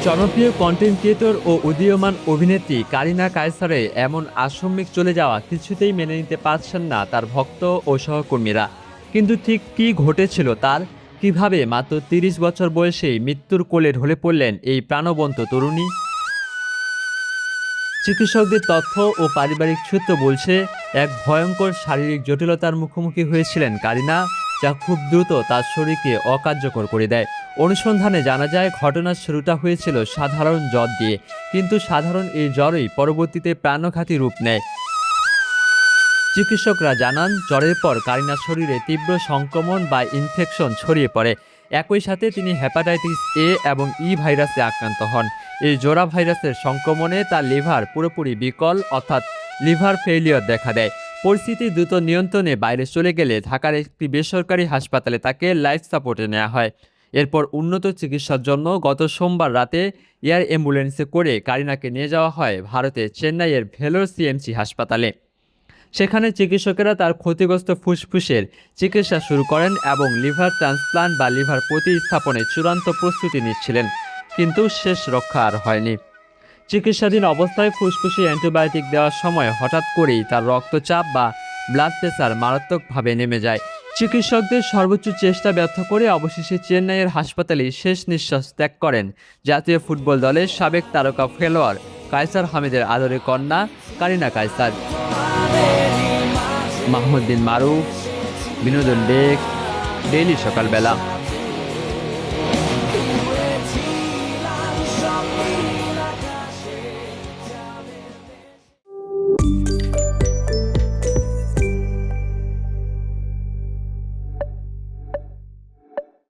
জনপ্রিয় content creator ও উদীয়মান অভিনেত্রী কারিনা কায়সারের এমন আকস্মিক চলে যাওয়া কিছুতেই মেনে নিতে পারছেন না তার ভক্ত ও সহকর্মীরা। কিন্তু ঠিক কী ঘটেছিল তার, কিভাবে মাত্র ৩০ বছর বয়সেই মৃত্যুর কোলে ঢলে পড়লেন এই প্রাণবন্ত তরুণী? চিকিৎসকদের তথ্য ও পারিবারিক সূত্র বলছে, এক ভয়ঙ্কর শারীরিক জটিলতার মুখোমুখি হয়েছিলেন কারিনা, যা খুব দ্রুত তার শরীরকে অকার্যকর করে দেয়। অনুসন্ধানে জানা যায়, ঘটনার শুরুটা হয়েছিল সাধারণ জ্বর দিয়ে, কিন্তু সাধারণ এই জ্বরই পরবর্তীতে প্রাণঘাতী রূপ নেয়। চিকিৎসকরা জানান, জ্বরের পর কারিনার শরীরে তীব্র সংক্রমণ বা ইনফেকশন ছড়িয়ে পড়ে। একই সাথে তিনি হেপাটাইটিস এ এবং ই ভাইরাসে আক্রান্ত হন। এই জোড়া ভাইরাসের সংক্রমণে তার লিভার পুরোপুরি বিকল, অর্থাৎ লিভার ফেইলিওর দেখা দেয়। পরিস্থিতি দ্রুত নিয়ন্ত্রণে বাইরে চলে গেলে ঢাকার একটি বেসরকারি হাসপাতালে তাকে লাইফ সাপোর্টে নেওয়া হয়। এরপর উন্নত চিকিৎসার জন্য গত সোমবার রাতে এয়ার অ্যাম্বুলেন্সে করে কারিনাকে নিয়ে যাওয়া হয় ভারতের চেন্নাইয়ের ভেলোর সিএমসি হাসপাতালে। সেখানে চিকিৎসকেরা তার ক্ষতিগ্রস্ত ফুসফুসের চিকিৎসা শুরু করেন এবং লিভার ট্রান্সপ্লান্ট বা লিভার প্রতিস্থাপনের চূড়ান্ত প্রস্তুতি নিচ্ছিলেন। কিন্তু শেষ রক্ষা আর হয়নি। চিকিৎসাধীন অবস্থায় ফুসফুসে অ্যান্টিবায়োটিক দেওয়ার সময় হঠাৎ করেই তার রক্তচাপ বা ব্লাড প্রেসার মারাত্মকভাবে নেমে যায়। চিকিৎসকদের সর্বোচ্চ চেষ্টা ব্যর্থ করে অবশেষে চেন্নাইয়ের হাসপাতালে শেষ নিঃশ্বাস ত্যাগ করেন জাতীয় ফুটবল দলের সাবেক তারকা খেলোয়াড় কায়সার হামিদের আদরের কন্যা কারিনা কায়সার। মাহমুদ বিন মারুফ, বিনোদন ডেস্ক, ডেইলি সকালবেলা।